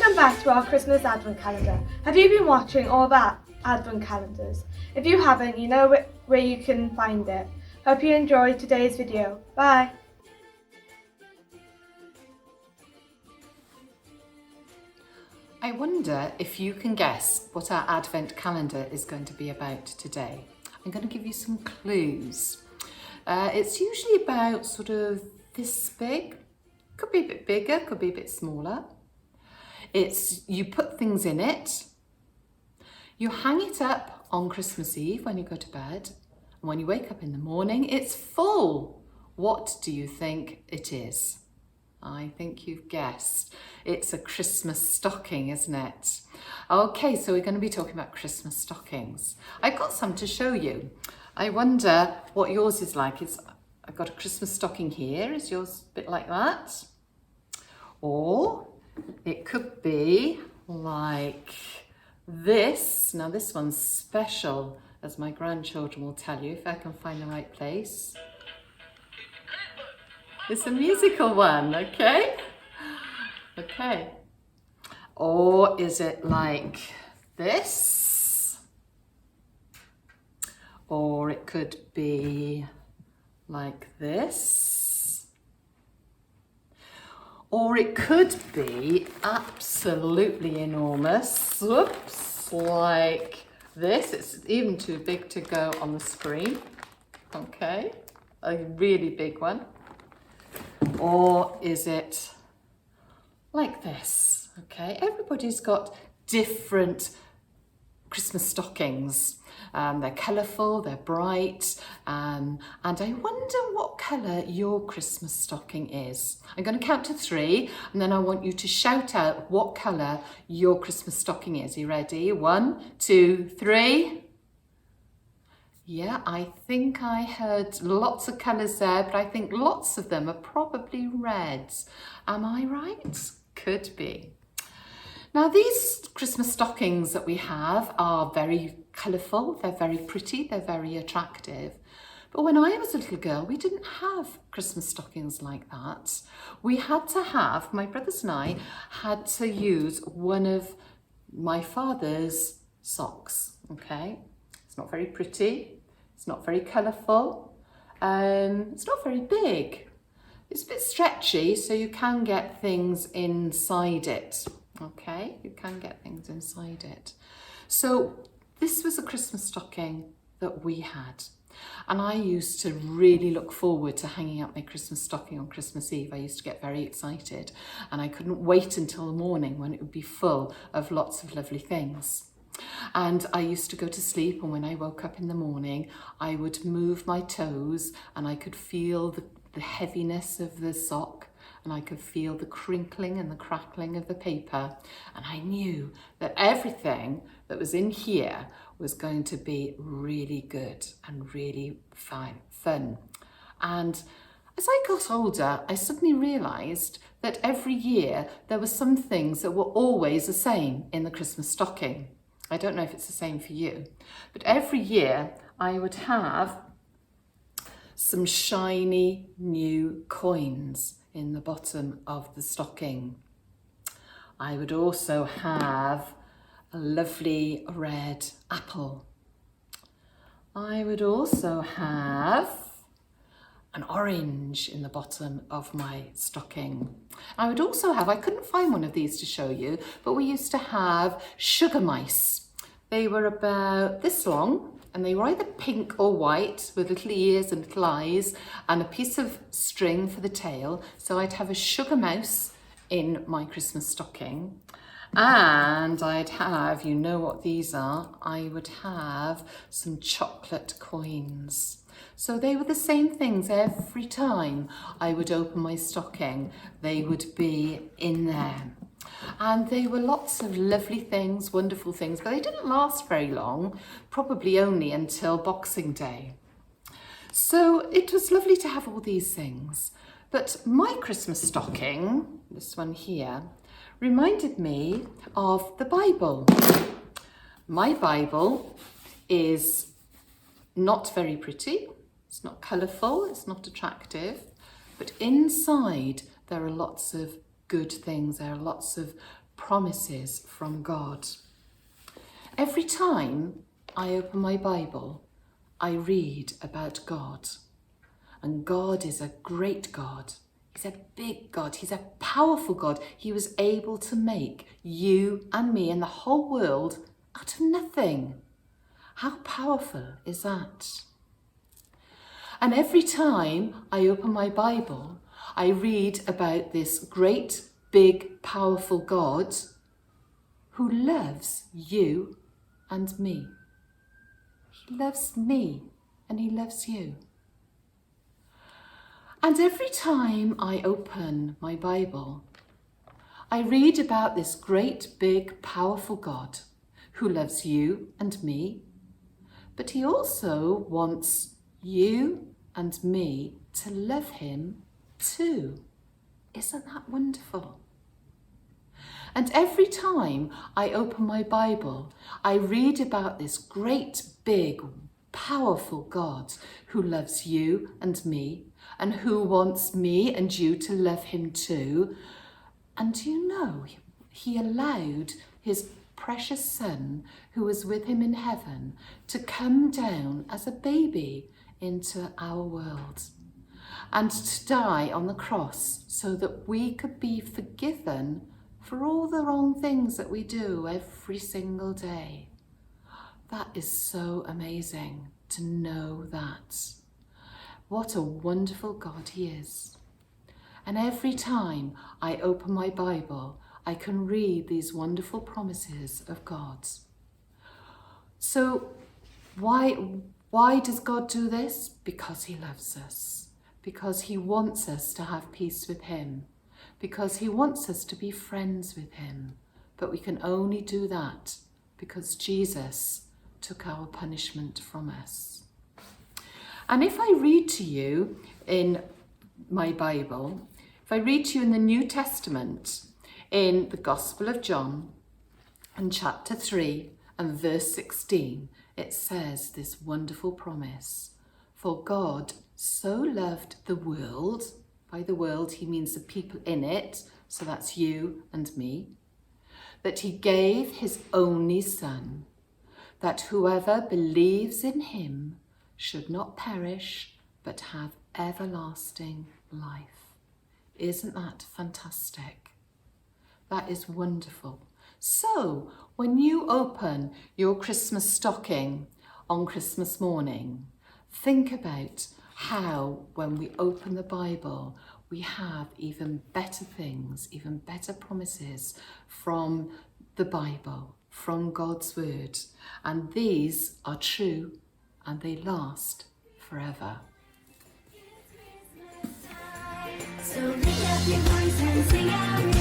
Welcome back to our Christmas Advent Calendar. Have you been watching all about Advent calendars? If you haven't, you know where you can find it. Hope you enjoy today's video. Bye! I wonder if you can guess what our Advent calendar is going to be about today. I'm going to give you some clues. It's usually about sort of this big, could be a bit bigger, could be a bit smaller. You put things in it, you hang it up on Christmas Eve when you go to bed, and when you wake up in the morning, it's full. What do you think it is? I think you've guessed. It's a Christmas stocking, isn't it? Okay, so we're going to be talking about Christmas stockings. I've got some to show you. I wonder what yours is like. I've got a Christmas stocking here. Is yours a bit like that? Or it could be like this. Now this one's special, as my grandchildren will tell you, if I can find the right place. It's a musical one, okay? Okay. Or is it like this? Or it could be like this. Or it could be absolutely enormous. Whoops, like this. It's even too big to go on the screen. Okay, a really big one. Or is it like this? Okay, everybody's got different Christmas stockings. They're colourful, they're bright, and I wonder what colour your Christmas stocking is. I'm going to count to 3, and then I want you to shout out what colour your Christmas stocking is. Are you ready? 1, 2, 3. Yeah, I think I heard lots of colours there, but I think lots of them are probably reds. Am I right? Could be. Now these Christmas stockings that we have are very colourful, they're very pretty, they're very attractive. But when I was a little girl, we didn't have Christmas stockings like that. We had to have, my brothers and I had to use one of my father's socks, okay? It's not very pretty, it's not very colourful, it's not very big. It's a bit stretchy, so you can get things inside it. Okay, you can get things inside it. So this was a Christmas stocking that we had. And I used to really look forward to hanging up my Christmas stocking on Christmas Eve. I used to get very excited and I couldn't wait until the morning when it would be full of lots of lovely things. And I used to go to sleep, and when I woke up in the morning, I would move my toes and I could feel the heaviness of the sock, and I could feel the crinkling and the crackling of the paper, and I knew that everything that was in here was going to be really good and really fun. And as I got older, I suddenly realised that every year there were some things that were always the same in the Christmas stocking. I don't know if it's the same for you, but every year I would have some shiny new coins in the bottom of the stocking. I would also have a lovely red apple. I would also have an orange in the bottom of my stocking. I would also have, I couldn't find one of these to show you, but we used to have sugar mice. They were about this long, and they were either pink or white with little ears and little eyes and a piece of string for the tail. So I'd have a sugar mouse in my Christmas stocking. And I'd have, you know what these are, I would have some chocolate coins. So they were the same things every time I would open my stocking. They would be in there. And they were lots of lovely things, wonderful things, but they didn't last very long, probably only until Boxing Day. So it was lovely to have all these things. But my Christmas stocking, this one here, reminded me of the Bible. My Bible is not very pretty, it's not colourful, it's not attractive, but inside there are lots of good things. There are lots of promises from God. Every time I open my Bible, I read about God. And God is a great God. He's a big God. He's a powerful God. He was able to make you and me and the whole world out of nothing. How powerful is that? And every time I open my Bible, I read about this great, big, powerful God who loves you and me. He loves me and he loves you. And every time I open my Bible, I read about this great, big, powerful God who loves you and me, but he also wants you and me to love him too. Isn't that wonderful? And every time I open my Bible, I read about this great, big, powerful God who loves you and me, and who wants me and you to love him too. And do you know, he allowed his precious son, who was with him in heaven, to come down as a baby into our world and to die on the cross so that we could be forgiven for all the wrong things that we do every single day. That is so amazing to know that. What a wonderful God he is. And every time I open my Bible, I can read these wonderful promises of God. So why does God do this? Because he loves us. Because he wants us to have peace with him. Because he wants us to be friends with him. But we can only do that because Jesus took our punishment from us. And if I read to you in my Bible, if I read to you in the New Testament, in the Gospel of John, in chapter 3 and verse 16, it says this wonderful promise. For God so loved the world, by the world he means the people in it, so that's you and me, that he gave his only Son, that whoever believes in him should not perish, but have everlasting life. Isn't that fantastic? That is wonderful. So, when you open your Christmas stocking on Christmas morning, think about how, when we open the Bible, we have even better things, even better promises from the Bible, from God's Word. And these are true and they last forever. So lift up your voice and sing out.